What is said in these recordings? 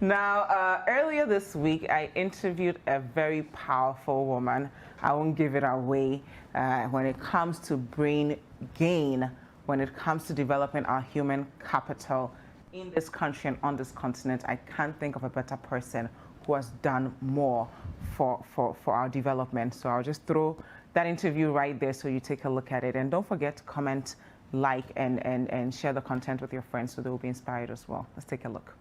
Now, earlier this week, I interviewed a very powerful woman. I won't give it away when it comes to brain gain, when it comes to developing our human capital in this country and on this continent. I can't think of a better person who has done more for our development. So I'll just throw that interview right there so you take a look at it. And don't forget to comment, like, and share the content with your friends so they will be inspired as well. Let's take a look.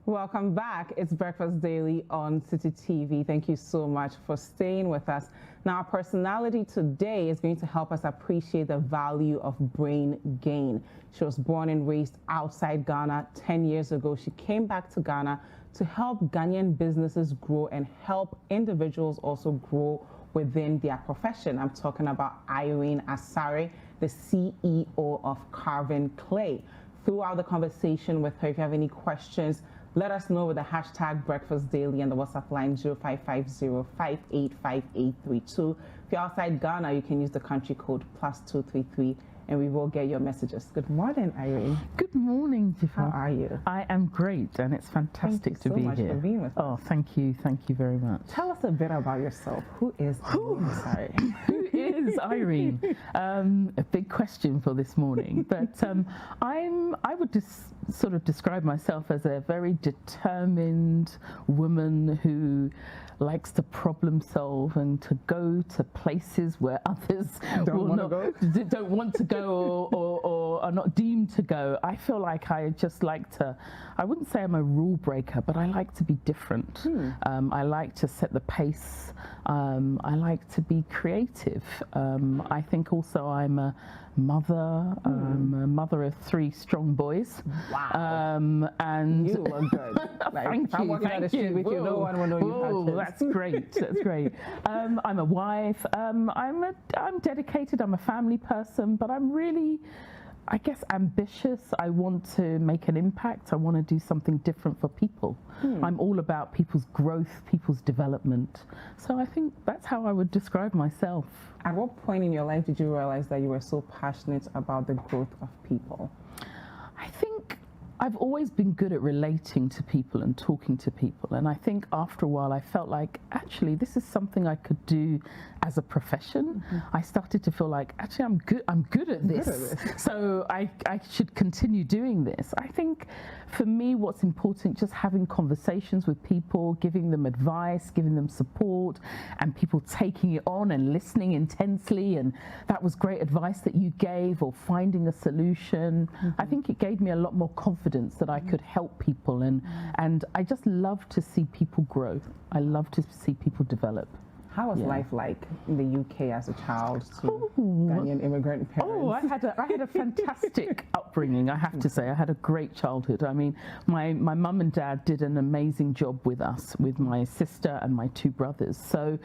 Welcome back. It's Breakfast Daily on Citi TV. Thank you so much for staying with us. Now, our personality today is going to help us appreciate the value of brain gain. She was born and raised outside Ghana 10 years ago. She came back to Ghana to help Ghanaian businesses grow and help individuals also grow within their profession. I'm talking about Irene Asare, the CEO of Carving Clay. Throughout the conversation with her, if you have any questions, let us know with the hashtag Breakfast Daily and the WhatsApp line 0550-585832. If you're outside Ghana, you can use the country code +233 and we will get your messages. Good morning, Irene. Good morning, Dzifa. How are you? I am great, and it's fantastic to be here. Thank you so much for being with us. Oh, thank you very much. Tell us a bit about yourself. Who is Irene? Sorry. Who is Irene? A big question for this morning, but I would just sort of describe myself as a very determined woman who likes to problem solve and to go to places where others don't want to go or are not deemed to go. I feel like I just like to, I wouldn't say I'm a rule breaker, but I like to be different. I like to set the pace. I like to be creative. I think also I'm a mother, a mother of 3 strong boys. Wow. And you look good. Like, thank you. With you, no one will know you had that's great. That's great. I'm a wife. I'm dedicated. I'm a family person, but I'm really, I guess, ambitious. I want to make an impact. I want to do something different for people. I'm all about people's growth, people's development. So I think that's how I would describe myself. At what point in your life did you realize that you were so passionate about the growth of people? I think I've always been good at relating to people and talking to people. And I think after a while, I felt like, actually, this is something I could do as a profession. I started to feel like, actually, I'm good at this. So I should continue doing this. I think for me, what's important, just having conversations with people, giving them advice, giving them support, and people taking it on and listening intensely. And that was great advice that you gave, or finding a solution. I think it gave me a lot more confidence that I could help people. And I just love to see people grow. I love to see people develop. How was life like in the UK as a child to Ghanaian immigrant parents? Oh, I had a fantastic upbringing, I have to say. I had a great childhood. I mean, my mum and dad did an amazing job with us, with my sister and my 2 brothers. So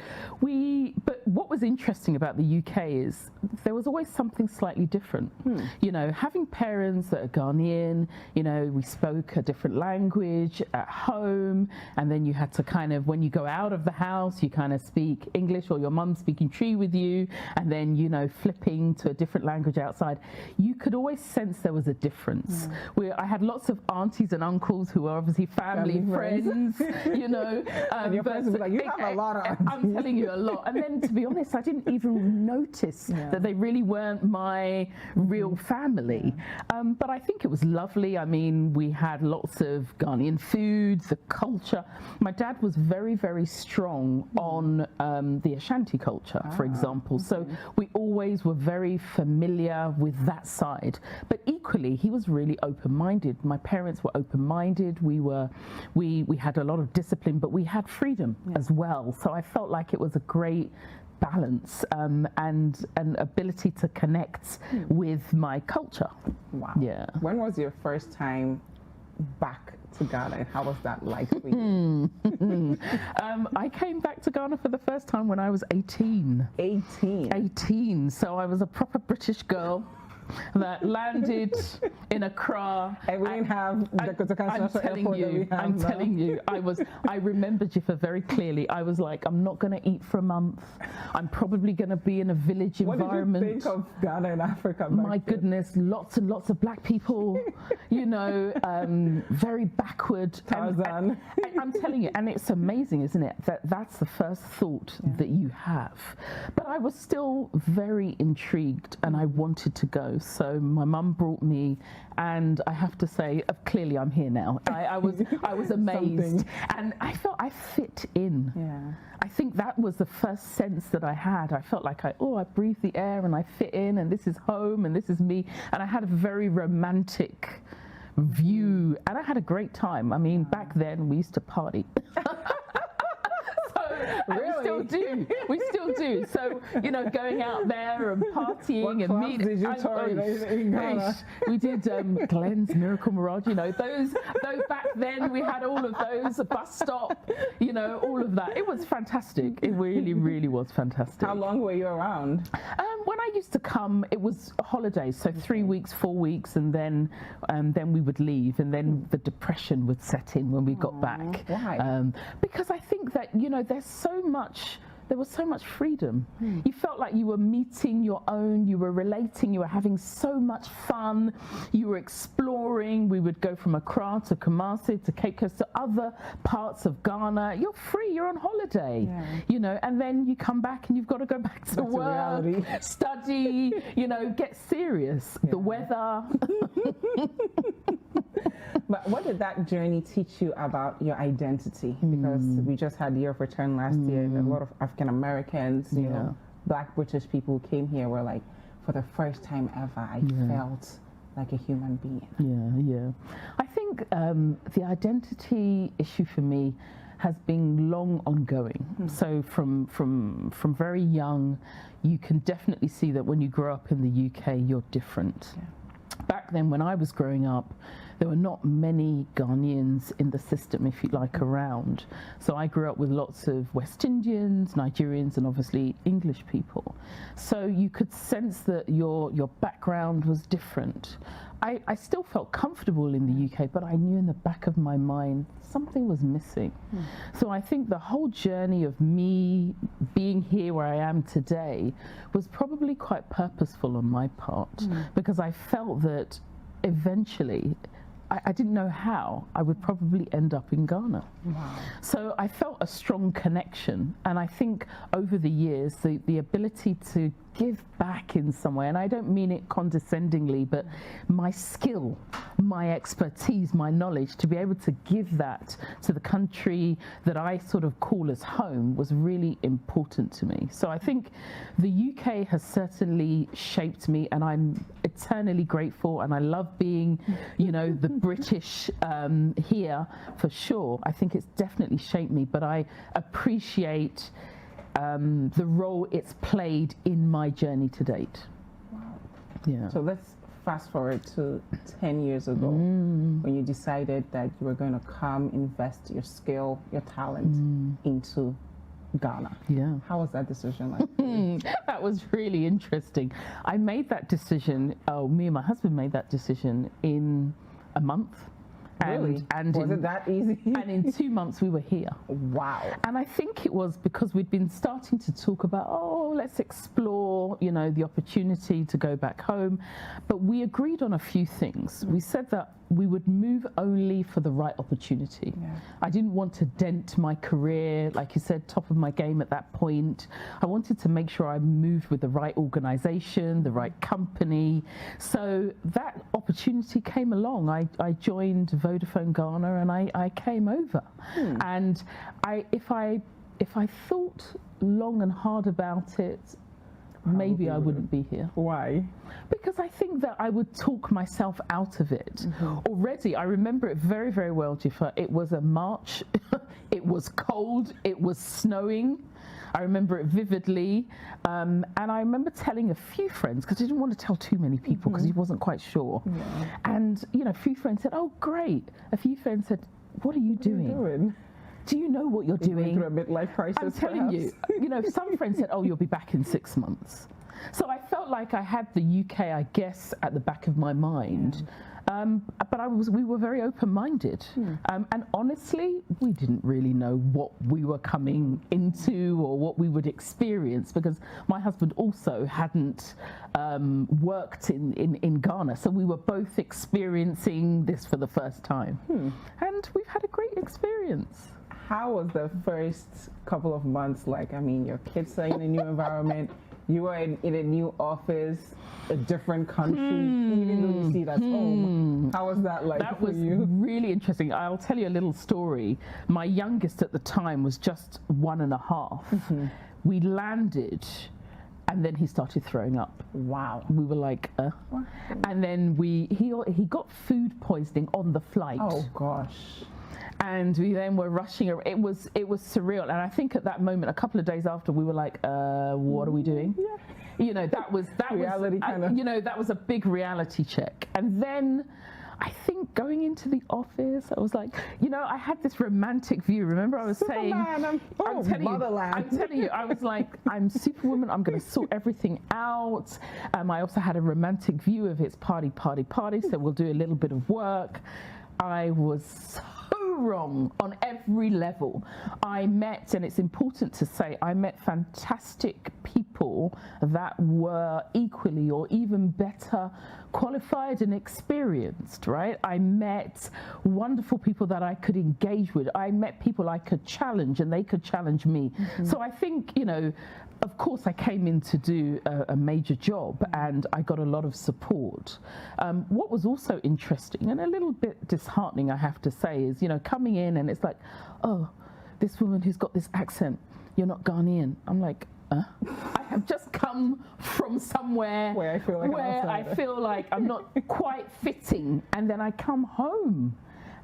but what was interesting about the UK is there was always something slightly different. You know, having parents that are Ghanaian, you know, we spoke a different language at home, and then you had to kind of, when you go out of the house, you kind of speak English, or your mum speaking Tree with you, and then, you know, flipping to a different language outside. You could always sense there was a difference. I had lots of aunties and uncles who were obviously family friends, you know. And your friends would be like, you have a lot of aunties. I'm telling you, a lot. And then, to be honest, I didn't even notice that they really weren't my real family. But I think it was lovely. I mean, we had lots of Ghanaian food, the culture. My dad was very, very strong on the Ashanti culture, for example. So we always were very familiar with that side. But equally, he was really open-minded. My parents were open-minded. We had a lot of discipline, but we had freedom as well. So I felt like it was a great balance and an ability to connect with my culture. Wow. Yeah. When was your first time back to Ghana, and how was that like for you? I came back to Ghana for the first time when I was 18. 18? 18, so I was a proper British girl. that landed in Accra. And we didn't have Jakarta International Airport that we have I'm now. telling you, I remember Dzifa very clearly. I was like, I'm not going to eat for a month. I'm probably going to be in a village environment. What did you think of Ghana and Africa? My goodness, lots and lots of black people, you know, very backward. Tarzan. I'm telling you, and it's amazing, isn't it? That's the first thought that you have. But I was still very intrigued and I wanted to go. So my mum brought me, and I have to say, clearly I'm here now. I was amazed, and I felt I fit in. Yeah. I think that was the first sense that I had. I felt like I breathe the air and I fit in, and this is home and this is me. And I had a very romantic view, and I had a great time. I mean, back then we used to party. Really? We still do. So, you know, going out there and partying and meeting. Did you tour in Ghana? We did Glenn's Miracle Mirage, you know, those back then we had all of those, a bus stop, you know, all of that. It was fantastic. It really, really was fantastic. How long were you around? When I used to come, it was holidays, so 3 weeks, 4 weeks, and then we would leave, and then the depression would set in when we got back. Why? Because I think that, you know, there was so much freedom. You felt like you were meeting your own, you were relating, you were having so much fun, you were exploring. We would go from Accra to Kumasi to Cape Coast to other parts of Ghana. You're free, you're on holiday, you know, and then you come back and you've got to go back to work, study, you know, get serious. The weather. But what did that journey teach you about your identity? Because we just had Year of Return last year, and a lot of African Americans, you know, Black British people who came here were like, for the first time ever, I felt like a human being. Yeah. I think the identity issue for me has been long ongoing. So from very young, you can definitely see that when you grow up in the UK, you're different. Back then, when I was growing up, there were not many Ghanaians in the system, if you like, around. So I grew up with lots of West Indians, Nigerians, and obviously English people. So you could sense that your background was different. I still felt comfortable in the UK, but I knew in the back of my mind something was missing. So I think the whole journey of me being here where I am today was probably quite purposeful on my part, because I felt that eventually, I didn't know how, I would probably end up in Ghana. So I felt a strong connection, and I think over the years the ability to give back in some way, and I don't mean it condescendingly, but my skill, my expertise, my knowledge, to be able to give that to the country that I sort of call as home was really important to me. So I think the UK has certainly shaped me, and I'm eternally grateful, and I love being, you know, the British here for sure. I think it's definitely shaped me, but I appreciate the role it's played in my journey to date. Yeah. So let's fast forward to 10 years ago, when you decided that you were going to come invest your skill, your talent into Ghana. Yeah. How was that decision like? That was really interesting. I made that decision, me and my husband made that decision in a month. Really? And was it that easy? And in 2 months we were here. Wow. And I think it was because we'd been starting to talk about, let's explore, you know, the opportunity to go back home. But we agreed on a few things. We said that we would move only for the right opportunity. I didn't want to dent my career, like you said, top of my game at that point. I wanted to make sure I moved with the right organization, the right company. So that opportunity came along. I joined Vodafone Ghana, and I came over. And if I thought long and hard about it, maybe I wouldn't be here. Why? Because I think that I would talk myself out of it. Already, I remember it very, very well, Dzifa. It was a March, it was cold, it was snowing. I remember it vividly. And I remember telling a few friends, because I didn't want to tell too many people because he wasn't quite sure. And, you know, a few friends said, oh, great. A few friends said, what are you doing? Do you know what you're doing? Through a midlife crisis, I'm telling you, you know, some friends said, oh, you'll be back in 6 months. So I felt like I had the UK, I guess, at the back of my mind. But we were very open-minded. And honestly, we didn't really know what we were coming into or what we would experience, because my husband also hadn't worked in Ghana. So we were both experiencing this for the first time. And we've had a great experience. How was the first couple of months like? I mean, your kids are in a new environment. You were in a new office, a different country, even though you see it at home. How was that like that for was you? Really interesting. I'll tell you a little story. My youngest at the time was just 1.5. We landed, and then he started throwing up. Wow. We were like, And then he got food poisoning on the flight. Oh gosh. And we then were rushing. It was surreal. And I think at that moment, a couple of days after, we were like, what are we doing? You know, that was reality kind of. You know, that was a big reality check. And then I think going into the office, I was like, you know, I had this romantic view. Remember, I was saying, I'm telling you, I was like, I'm Superwoman. I'm going to sort everything out. I also had a romantic view of it's party. So we'll do a little bit of work. I was so wrong on every level. I met, and it's important to say, I met fantastic people that were equally or even better qualified and experienced, right? I met wonderful people that I could engage with. I met people I could challenge and they could challenge me. So I think, you know, of course I came in to do a major job and I got a lot of support. What was also interesting and a little bit disheartening, I have to say, is, you know, coming in and it's like, oh, this woman who's got this accent, you're not Ghanaian. I'm like, I have just come from somewhere where I feel like I'm not quite fitting, and then I come home.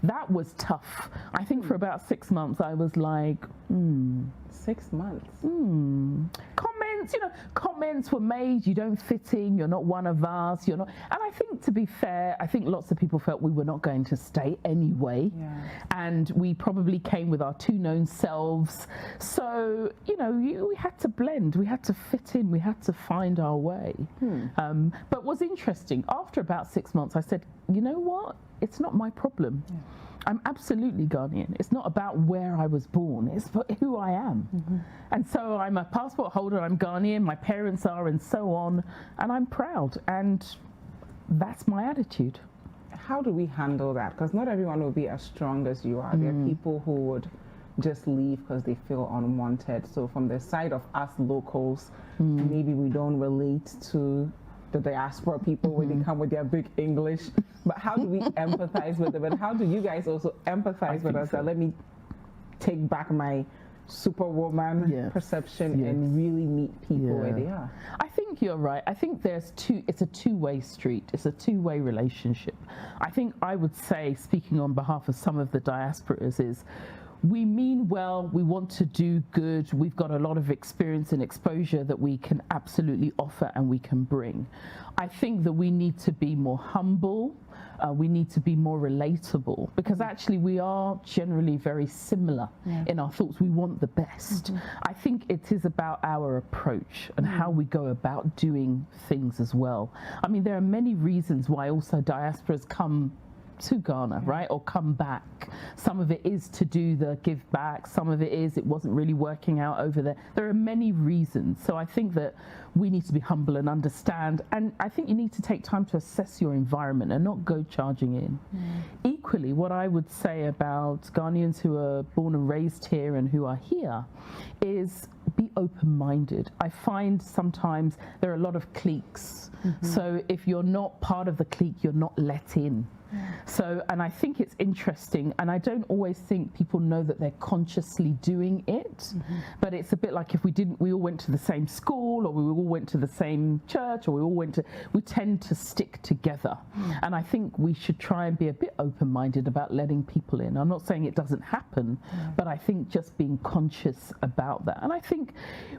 That was tough. I think for about 6 months I was like, 6 months. Comments, you know, comments were made, you don't fit in, you're not one of us, you're not. And I think, to be fair, I think lots of people felt we were not going to stay anyway. And we probably came with our two known selves. So, you know, we had to blend, we had to fit in, we had to find our way. But what's interesting, after about 6 months, I said, you know what? It's not my problem. I'm absolutely Ghanaian. It's not about where I was born, it's who I am. And so I'm a passport holder, I'm Ghanaian, my parents are, and so on, and I'm proud, and that's my attitude. How do we handle that? Because not everyone will be as strong as you are. There are people who would just leave because they feel unwanted. So from the side of us locals, maybe we don't relate to the diaspora people when they come with their big English, but how do we empathize with them, and how do you guys also empathize with us? Let me take back my Superwoman perception and really meet people where they are. I think you're right. I think it's a two-way street. It's a two-way relationship. I think I would say, speaking on behalf of some of the diasporas, is we mean well, we want to do good, we've got a lot of experience and exposure that we can absolutely offer and we can bring. I think that we need to be more humble, we need to be more relatable, because actually we are generally very similar in our thoughts. We want the best. I think it is about our approach and how we go about doing things as well. I mean, there are many reasons why also diasporas come to Ghana, right, or come back. Some of it is to do the give back, some of it is it wasn't really working out over there. There are many reasons. So I think that we need to be humble and understand, and I think you need to take time to assess your environment and not go charging in. Equally, what I would say about Ghanaians who are born and raised here and who are here is be open-minded. I find sometimes there are a lot of cliques. So if you're not part of the clique, you're not let in. So, and I think it's interesting, and I don't always think people know that they're consciously doing it, but it's a bit like if we all went to the same school, or we all went to the same church, or we tend to stick together. And I think we should try and be a bit open-minded about letting people in. I'm not saying it doesn't happen, but I think just being conscious about that. And I think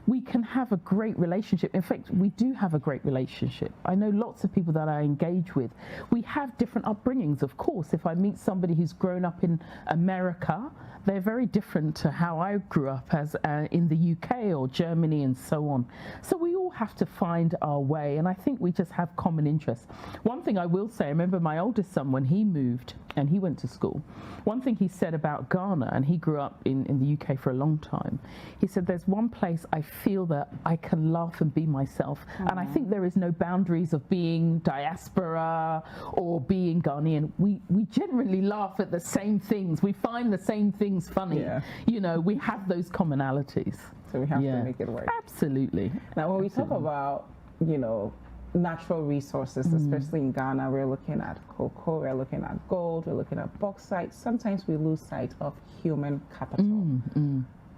we can have a great relationship. In fact, we do have a great relationship. I know lots of people that I engage with. We have different upbringings. Of course, if I meet somebody who's grown up in America, they're very different to how I grew up as in the UK or Germany and so on. So we all all have to find our way, and I think we just have common interests. One thing I will say, I remember my oldest son, when he moved and he went to school, one thing he said about Ghana, and he grew up in the UK for a long time, he said, there's one place I feel that I can laugh and be myself. And I think there is no boundaries of being diaspora or being Ghanaian. We generally laugh at the same things. We find the same things funny. Yeah. You know, we have those commonalities. So we have to make it work. Absolutely. Now, when we talk about, you know, natural resources, especially in Ghana, we're looking at cocoa, we're looking at gold, we're looking at bauxite. Sometimes we lose sight of human capital.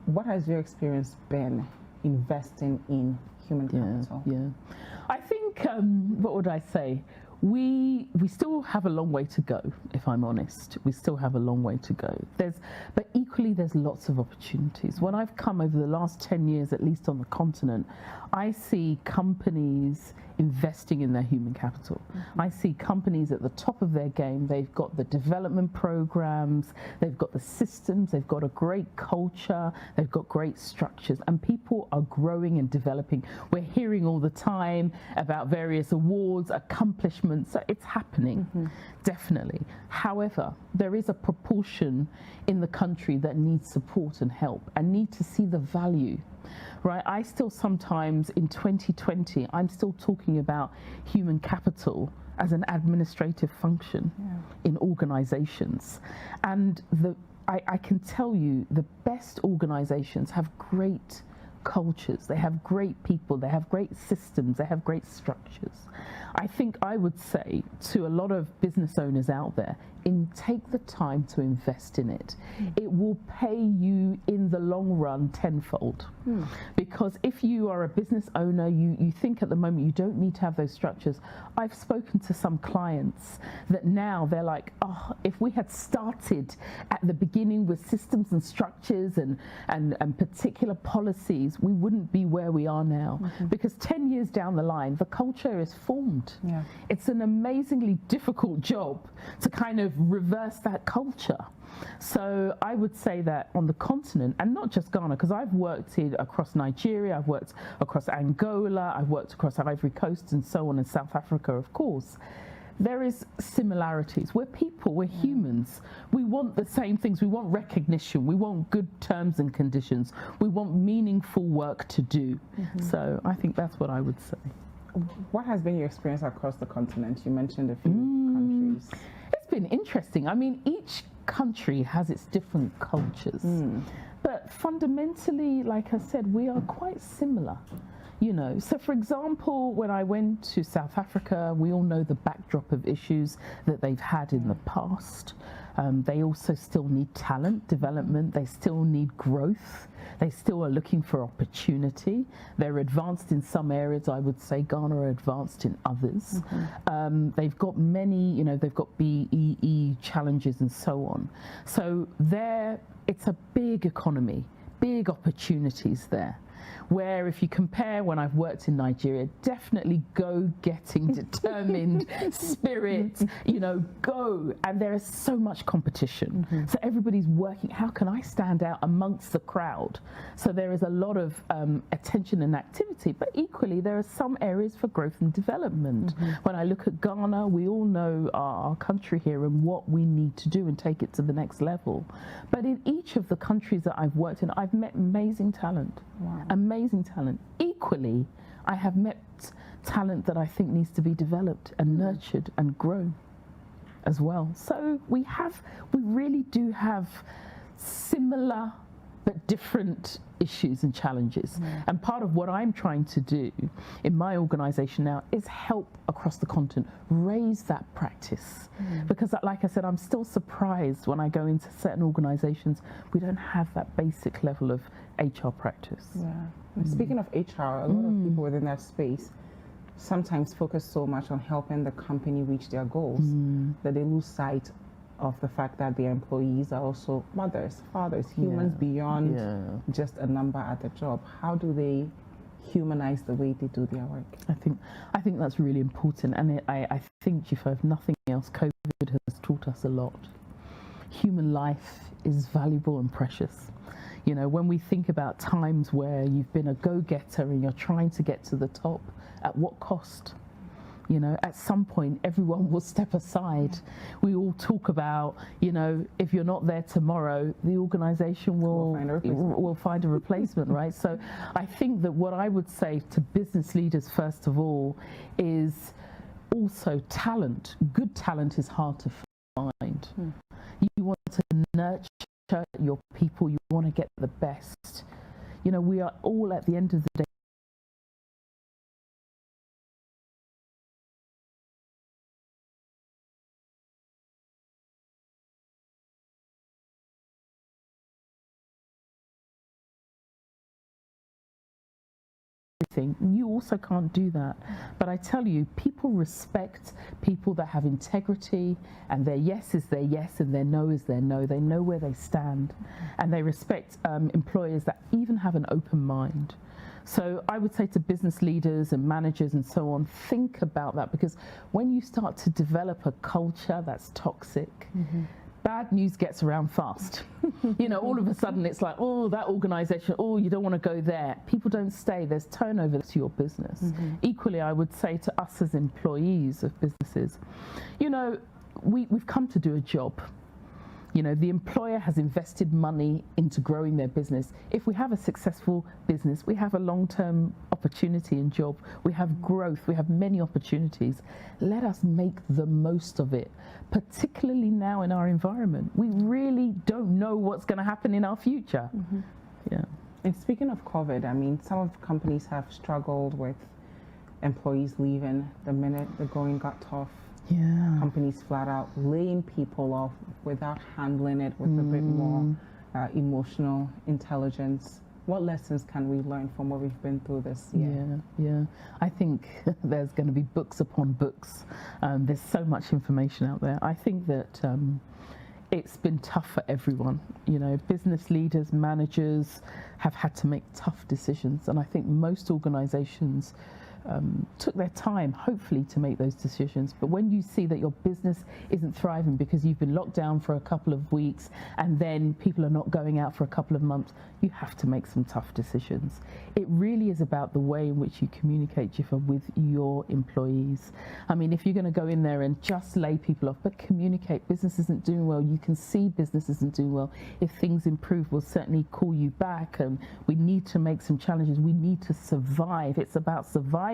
What has your experience been investing in human capital? I think, what would I say? We still have a long way to go, if I'm honest. We still have a long way to go. But equally, there's lots of opportunities. When I've come over the last 10 years, at least on the continent, I see companies investing in their human capital. I see companies at the top of their game. They've got the development programs, they've got the systems, they've got a great culture, they've got great structures, and people are growing and developing. We're hearing all the time about various awards, accomplishments. So it's happening, definitely. However, there is a proportion in the country that needs support and help and need to see the value. Right, I still sometimes in 2020, I'm still talking about human capital as an administrative function in organizations. And I can tell you the best organizations have great cultures, they have great people, they have great systems, they have great structures. I think I would say to a lot of business owners out there, take the time to invest in it. It will pay you in the long run tenfold. Because if you are a business owner, you think at the moment you don't need to have those structures. I've spoken to some clients that now they're like, oh, if we had started at the beginning with systems and structures and particular policies, we wouldn't be where we are now. Because 10 years down the line, the culture is formed. It's an amazingly difficult job to kind of reverse that culture. So I would say that on the continent, and not just Ghana, because I've worked across Nigeria, I've worked across Angola, I've worked across Ivory Coast and so on, in South Africa, of course. There is similarities. We're people, we're humans. We want the same things. We want recognition. We want good terms and conditions. We want meaningful work to do. So I think that's what I would say. What has been your experience across the continent? You mentioned a few countries. It's been interesting. I mean, each country has its different cultures. But fundamentally, like I said, we are quite similar. You know, so for example, when I went to South Africa, we all know the backdrop of issues that they've had in the past. They also still need talent development. They still need growth. They still are looking for opportunity. They're advanced in some areas. I would say Ghana are advanced in others. They've got many, you know, they've got BEE challenges and so on. So it's a big economy, big opportunities there. Where if you compare when I've worked in Nigeria, definitely go-getting, determined spirit, you know, go. And there is so much competition. So everybody's working, how can I stand out amongst the crowd? So there is a lot of attention and activity, but equally there are some areas for growth and development. When I look at Ghana, we all know our country here and what we need to do and take it to the next level. But in each of the countries that I've worked in, I've met amazing talent. Amazing talent. Equally, I have met talent that I think needs to be developed and nurtured and grown as well. So we really do have similar but different issues and challenges. And part of what I'm trying to do in my organization now is help across the continent raise that practice. Because like I said, I'm still surprised when I go into certain organizations, we don't have that basic level of HR practice. Speaking of HR, a lot of people within that space sometimes focus so much on helping the company reach their goals that they lose sight of the fact that their employees are also mothers, fathers, humans beyond just a number at the job. How do they humanize the way they do their work? I think that's really important, and I think, Dzifa, if nothing else, COVID has taught us a lot. Human life is valuable and precious. You know, when we think about times where you've been a go-getter and you're trying to get to the top, at what cost? You know, at some point, everyone will step aside. We all talk about, you know, if you're not there tomorrow, the organization will find a replacement, right? So I think that what I would say to business leaders, first of all, is also talent. Good talent is hard to find. You want to nurture your people. You want to get the best. You know, we are all at the end of the day everything. You also can't do that. But I tell you, people respect people that have integrity, and their yes is their yes and their no is their no. They know where they stand, and they respect employers that even have an open mind. So I would say to business leaders and managers and so on, think about that, because when you start to develop a culture that's toxic, bad news gets around fast. You know, all of a sudden it's like, oh, that organization, oh, you don't want to go there. People don't stay. There's turnover to your business. Equally, I would say to us as employees of businesses, you know, we've come to do a job. You know, the employer has invested money into growing their business. If we have a successful business, we have a long-term opportunity and job. We have growth. We have many opportunities. Let us make the most of it, particularly now in our environment. We really don't know what's going to happen in our future. Yeah. And speaking of COVID, I mean, some of the companies have struggled with employees leaving the minute the going got tough. Yeah. Companies flat out laying people off without handling it with a bit more emotional intelligence. What lessons can we learn from what we've been through this year? Yeah. I think there's going to be books upon books. There's so much information out there. I think that it's been tough for everyone. You know, business leaders, managers have had to make tough decisions, and I think most organizations took their time, hopefully, to make those decisions. But when you see that your business isn't thriving because you've been locked down for a couple of weeks and then people are not going out for a couple of months, you have to make some tough decisions. It really is about the way in which you communicate, Dzifa, with your employees. I mean, if you're going to go in there and just lay people off, but communicate, business isn't doing well, you can see business isn't doing well. If things improve, we'll certainly call you back, and we need to make some challenges. We need to survive. It's about survival.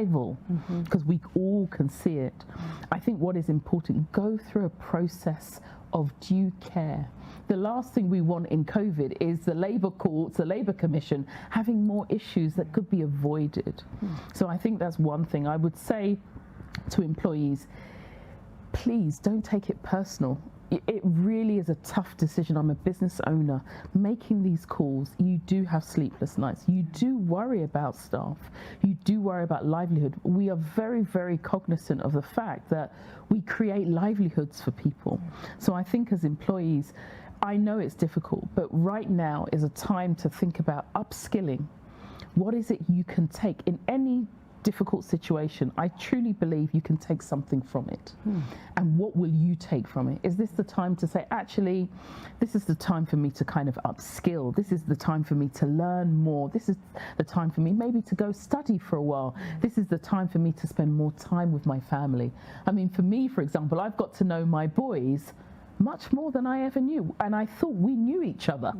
Because we all can see it. I think what is important, go through a process of due care. The last thing we want in COVID is the Labour courts, the Labour Commission, having more issues that could be avoided. So I think that's one thing I would say to employees. Please don't take it personal. It really is a tough decision. I'm a business owner making these calls. You do have sleepless nights. You do worry about staff. You do worry about livelihood. We are very, very cognizant of the fact that we create livelihoods for people. So I think as employees, I know it's difficult, but right now is a time to think about upskilling. What is it you can take in any difficult situation? I truly believe you can take something from it. And what will you take from it? Is this the time to say, actually, this is the time for me to kind of upskill? This is the time for me to learn more. This is the time for me maybe to go study for a while. This is the time for me to spend more time with my family. I mean, for me, for example, I've got to know my boys much more than I ever knew, and I thought we knew each other.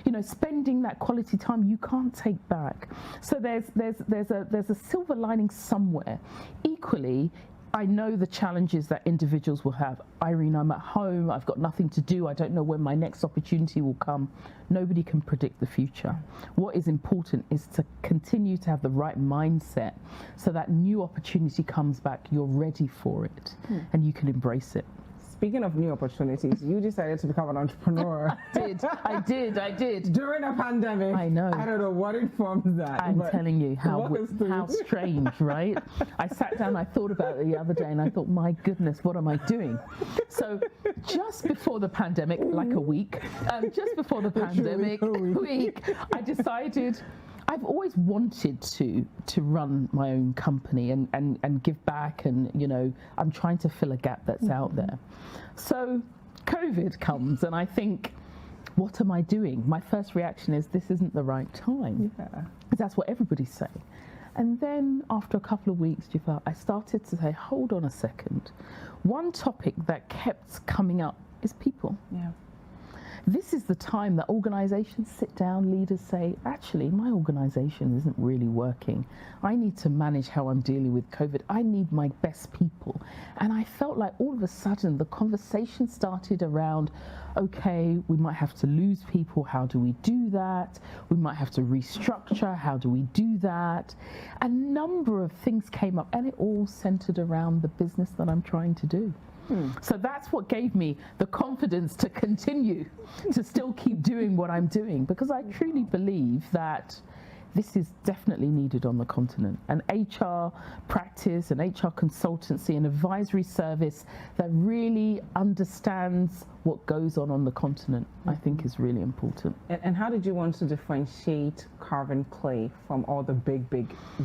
You know, spending that quality time you can't take back. So there's a silver lining somewhere. Equally, I know the challenges that individuals will have. Irene, I'm at home, I've got nothing to do, I don't know when my next opportunity will come. Nobody can predict the future. What is important is to continue to have the right mindset so that new opportunity comes back, you're ready for it, and you can embrace it. Speaking of new opportunities, you decided to become an entrepreneur. I did. During a pandemic. I know. I don't know what informed that. I'm telling you, how strange, right? I sat down, I thought about it the other day, and I thought, my goodness, what am I doing? So just before the pandemic, like a week, just before the pandemic, week, I decided, I've always wanted to run my own company and give back, and you know, I'm trying to fill a gap that's out there. So COVID comes, and I think, what am I doing? My first reaction is, this isn't the right time. Yeah. That's what everybody's saying. And then after a couple of weeks, Dzifa, I started to say, hold on a second. One topic that kept coming up is people. Yeah. This is the time that organizations sit down, leaders say, actually, my organization isn't really working. I need to manage how I'm dealing with COVID. I need my best people. And I felt like all of a sudden the conversation started around, okay, we might have to lose people. How do we do that? We might have to restructure. How do we do that? A number of things came up, and it all centered around the business that I'm trying to do. So that's what gave me the confidence to continue to still keep doing what I'm doing, because I truly believe that this is definitely needed on the continent. An HR practice, an HR consultancy, an advisory service that really understands what goes on the continent, I think is really important. And how did you want to differentiate Carving Clay from all the big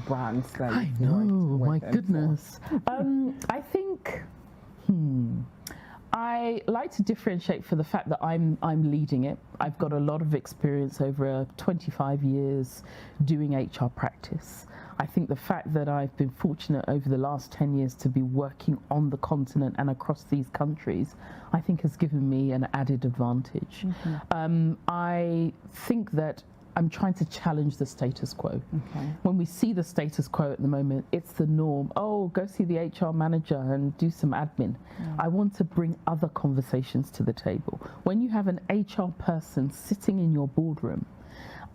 brands that I you've worked know, with my and goodness. I think I like to differentiate for the fact that I'm leading it. I've got a lot of experience over 25 years doing HR practice. I think the fact that I've been fortunate over the last 10 years to be working on the continent and across these countries, I think has given me an added advantage. I think that I'm trying to challenge the status quo. Okay. When we see the status quo at the moment, it's the norm. Oh, go see the HR manager and do some admin. I want to bring other conversations to the table. When you have an HR person sitting in your boardroom,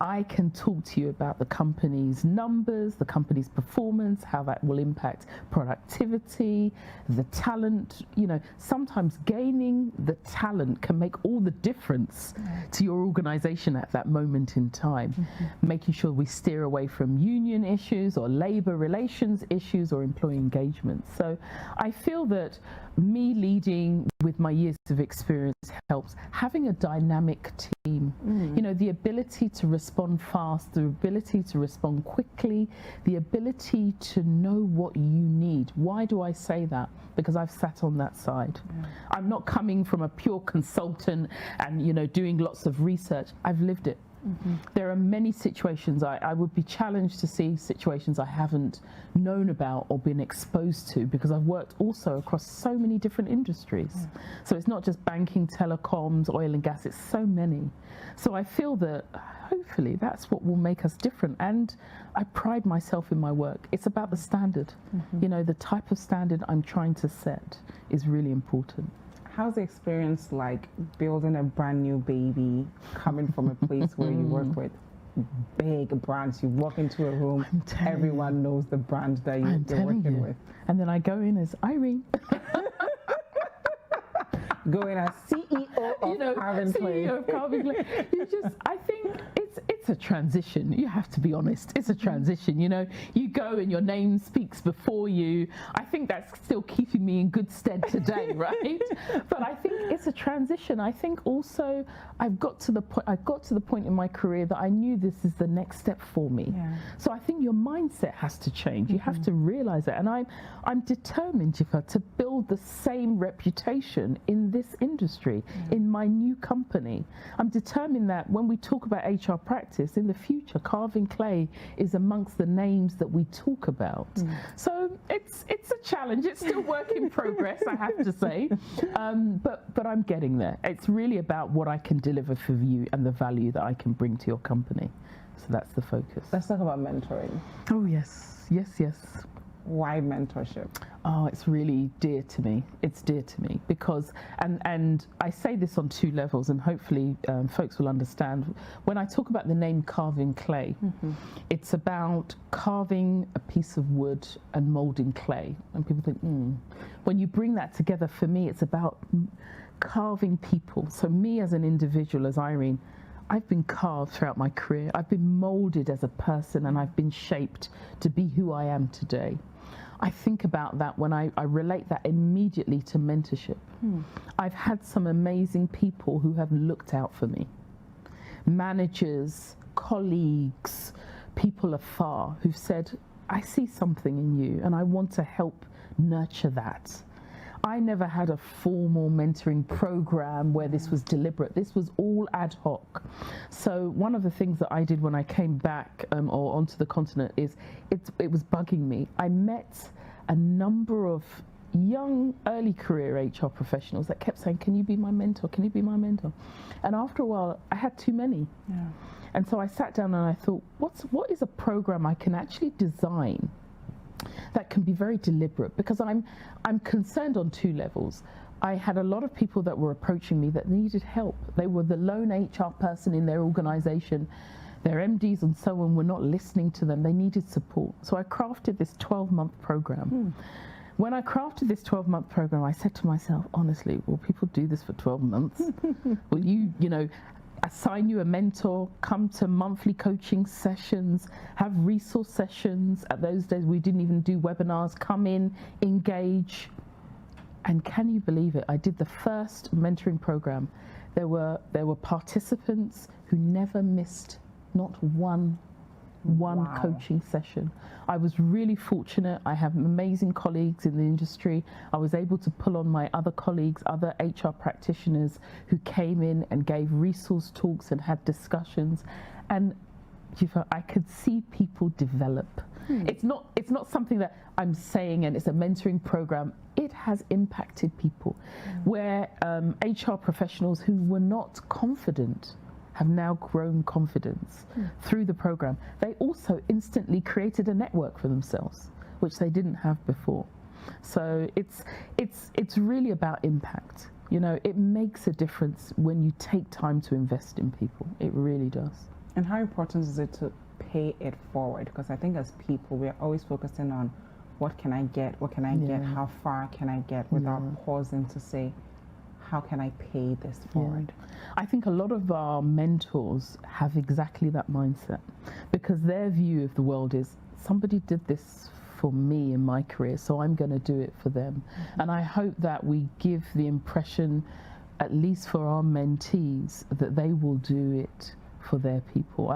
I can talk to you about the company's numbers, the company's performance, how that will impact productivity, the talent. You know, sometimes gaining the talent can make all the difference to your organization at that moment in time. Making sure we steer away from union issues or labor relations issues or employee engagement. So I feel that me leading with my years of experience helps. Having a dynamic team, you know, the ability to respond fast, the ability to respond quickly, the ability to know what you need. Why do I say that? Because I've sat on that side. I'm not coming from a pure consultant and, you know, doing lots of research. I've lived it. There are many situations I would be challenged to see situations I haven't known about or been exposed to, because I've worked also across so many different industries. So it's not just banking, telecoms, oil and gas, it's so many. So I feel that hopefully that's what will make us different. And I pride myself in my work. It's about the standard. You know, the type of standard I'm trying to set is really important. How's the experience like building a brand new baby, coming from a place where you work with big brands? You walk into a room, everyone knows the brand that you're working with. And then I go in as Irene. Go in as CEO of Carving Clay. CEO of Carving Clay. I think it's a transition. You have to be honest. It's a transition. You know, you go and your name speaks before you. I think that's still keeping me in good stead today, right? But I think it's a transition. I think also I got to the point in my career that I knew this is the next step for me. So I think your mindset has to change. You have to realize it. And I'm determined, Dzifa, to build the same reputation in this industry, in my new company. I'm determined that when we talk about HR practice in the future, Carving Clay is amongst the names that we talk about. So it's a challenge. It's still work in progress, I have to say, but I'm getting there. It's really about what I can deliver for you and the value that I can bring to your company. So that's the focus. Let's talk about mentoring. Oh yes, yes, yes. Why mentorship? Oh, it's really dear to me. It's dear to me because, and I say this on two levels, and hopefully folks will understand. When I talk about the name Carving Clay, it's about carving a piece of wood and molding clay. And people think, when you bring that together, for me, it's about carving people. So me as an individual, as Irene, I've been carved throughout my career. I've been molded as a person, and I've been shaped to be who I am today. I think about that when I relate that immediately to mentorship. I've had some amazing people who have looked out for me. Managers, colleagues, people afar who've said, I see something in you and I want to help nurture that. I never had a formal mentoring program where this was deliberate. This was all ad hoc. So one of the things that I did when I came back or onto the continent is it was bugging me. I met a number of young early career HR professionals that kept saying, can you be my mentor? Can you be my mentor? And after a while, I had too many. Yeah. And so I sat down and I thought, what is a program I can actually design that can be very deliberate? Because I'm concerned on two levels. I had a lot of people that were approaching me that needed help. They were the lone HR person in their organization. Their MDs and so on were not listening to them. They needed support. So I crafted this 12-month program. When I crafted this 12-month program, I said to myself, honestly, will people do this for 12 months? Will you assign you a mentor, come to monthly coaching sessions, have resource sessions? At those days, we didn't even do webinars. Come in, engage. And can you believe it? I did the first mentoring program. There were participants who never missed not one wow. coaching session. I was really fortunate. I have amazing colleagues in the industry. I was able to pull on my other colleagues, other HR practitioners who came in and gave resource talks and had discussions. And Dzifa, I could see people develop. It's not something that I'm saying and it's a mentoring program. It has impacted people where HR professionals who were not confident have now grown confidence through the program. They also instantly created a network for themselves, which they didn't have before. So it's really about impact. You know, it makes a difference when you take time to invest in people. It really does. And how important is it to pay it forward? Because I think as people, we're always focusing on what can I get, how far can I get, without pausing to say, how can I pay this forward? I think a lot of our mentors have exactly that mindset, because their view of the world is somebody did this for me in my career, so I'm going to do it for them. And I hope that we give the impression, at least for our mentees, that they will do it for their people.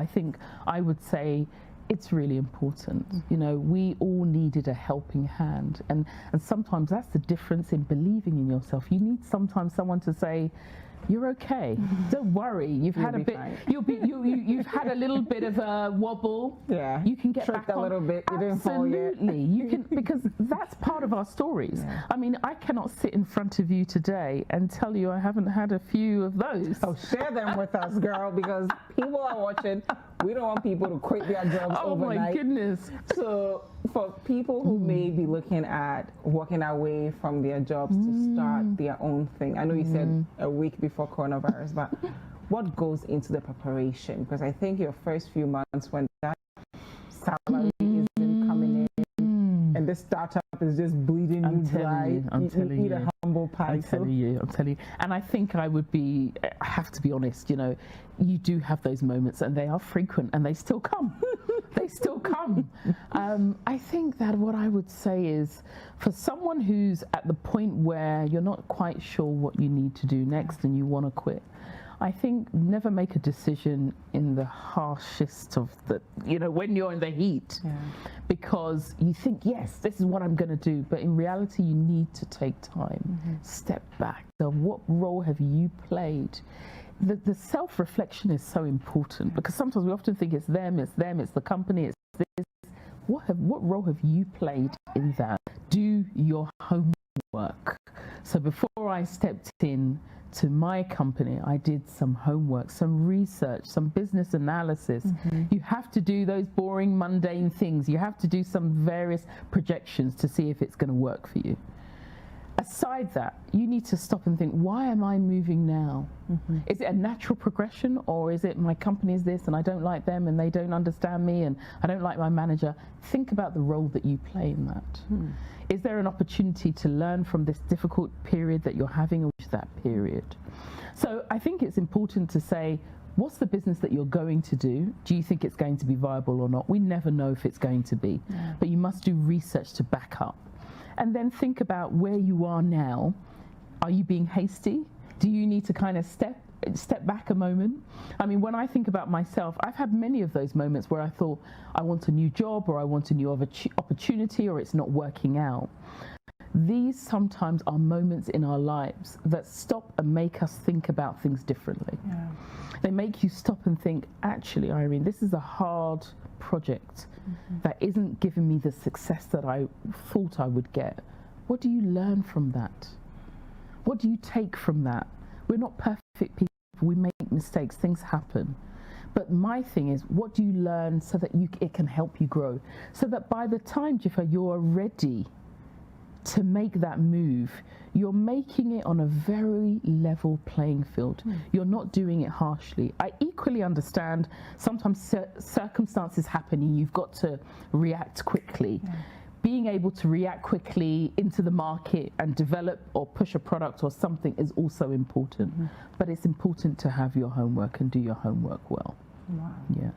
I would say it's really important. You know, we all needed a helping hand, and sometimes that's the difference in believing in yourself. You need sometimes someone to say, you're okay. Don't worry. You've had a bit. Fine. You've had a little bit of a wobble. Yeah. You can get back a little bit. You didn't fall yet. Absolutely. You can, because that's part of our stories. Yeah. I mean, I cannot sit in front of you today and tell you I haven't had a few of those. Oh, share them with us, girl, because people are watching. We don't want people to quit their jobs overnight. Oh my goodness. So for people who may be looking at walking away from their jobs to start their own thing, I know you said a week before coronavirus, but what goes into the preparation? Because I think your first few months when that salary isn't coming in and this startup is just bleeding you dry, you eat a humble pie. I'm telling you. And I think I have to be honest, you know, you do have those moments and they are frequent and they still come. They still come. I think that what I would say is, for someone who's at the point where you're not quite sure what you need to do next and you want to quit, I think never make a decision in the harshest of the, you know, when you're in the heat, because you think, yes, this is what I'm going to do. But in reality, you need to take time, step back. So what role have you played? The self-reflection is so important, because sometimes we often think it's them, it's the company, it's this. What role have you played in that? Do your homework. So before I stepped in to my company, I did some homework, some research, some business analysis. You have to do those boring, mundane things. You have to do some various projections to see if it's going to work for you. Aside that, you need to stop and think, why am I moving now? Is it a natural progression, or is it my company is this and I don't like them and they don't understand me and I don't like my manager? Think about the role that you play in that. Is there an opportunity to learn from this difficult period that you're having, or that period? So I think it's important to say, what's the business that you're going to do? Do you think it's going to be viable or not? We never know if it's going to be, but you must do research to back up. And then think about where you are now. Are you being hasty? Do you need to kind of step back a moment? I mean, when I think about myself, I've had many of those moments where I thought, I want a new job, or I want a new opportunity, or it's not working out. these sometimes are moments in our lives that stop and make us think about things differently. Yeah. They make you stop and think, actually, Irene, this is a hard project that isn't giving me the success that I thought I would get. What do you learn from that? What do you take from that? We're not perfect people. We make mistakes. Things happen. But my thing is, what do you learn so that it can help you grow? So that by the time, Dzifa, you're ready to make that move, you're making it on a very level playing field. You're not doing it harshly. I equally understand sometimes circumstances happen and you've got to react quickly. Being able to react quickly into the market and develop or push a product or something is also important. But it's important to have your homework and do your homework well. Wow. Yeah.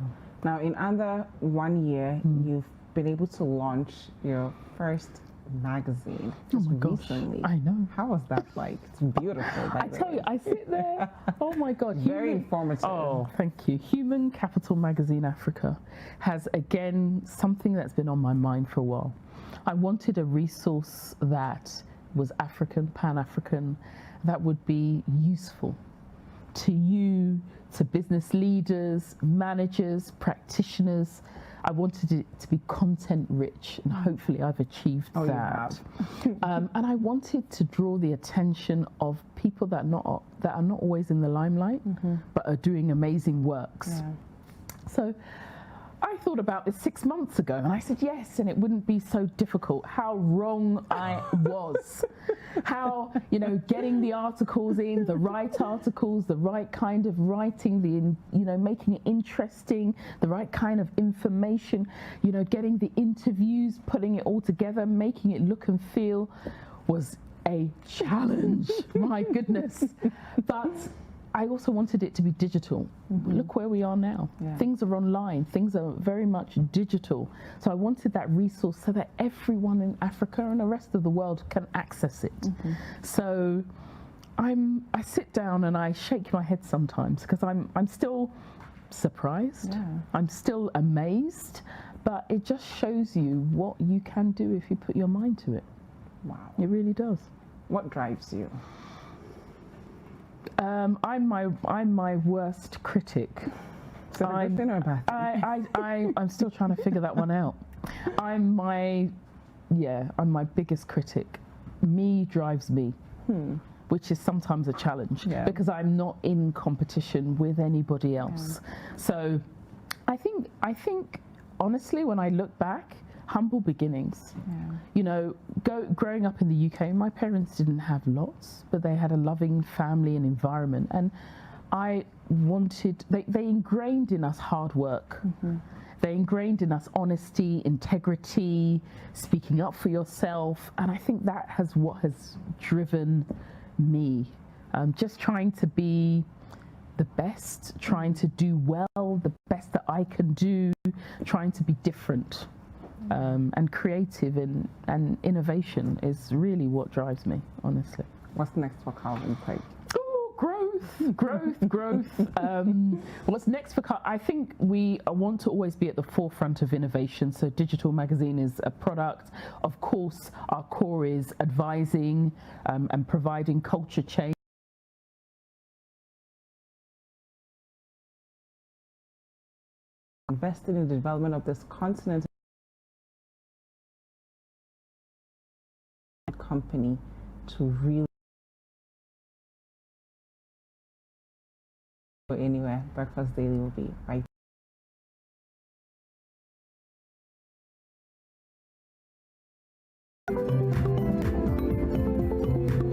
Now, in under 1 year, you've been able to launch your first magazine just recently. I know. How was that like? It's beautiful. I tell you, I sit there. Oh my God. Very informative. Oh, thank you. Human Capital Magazine Africa has again something that's been on my mind for a while. I wanted a resource that was African, Pan-African, that would be useful to you, to business leaders, managers, practitioners. I wanted it to be content rich, and hopefully I've achieved that. And I wanted to draw the attention of people that are not always in the limelight, but are doing amazing works. So I thought about this 6 months ago, and I said yes, and it wouldn't be so difficult. How wrong I was. How, you know, getting the articles in, the right articles, the right kind of writing, making it interesting, the right kind of information, you know, getting the interviews, putting it all together, making it look and feel was a challenge. My goodness. But I also wanted it to be digital. Look where we are now. Things are online. Things are very much digital. So I wanted that resource so that everyone in Africa and the rest of the world can access it. So I sit down and I shake my head sometimes because I'm still surprised. I'm still amazed. But it just shows you what you can do if you put your mind to it. Wow. It really does. What drives you? I'm my worst critic. So a good thing or a bad thing? I'm still trying to figure that one out. I'm my biggest critic. Me drives me, which is sometimes a challenge because I'm not in competition with anybody else. So I think honestly, when I look back, humble beginnings. You know, growing up in the UK, my parents didn't have lots, but they had a loving family and environment. And I wanted, they ingrained in us hard work. They ingrained in us honesty, integrity, speaking up for yourself. And I think that has what has driven me. Just trying to be the best, trying to do well, the best that I can do, trying to be different. And creative and innovation is really what drives me, honestly. What's next for Calvin Craig? Oh, growth. What's next for Calvin? I think we want to always be at the forefront of innovation. So Digital Magazine is a product. Of course, our core is advising and providing culture change. Invested in the development of this continent. Company to really go anywhere. Breakfast Daily will be right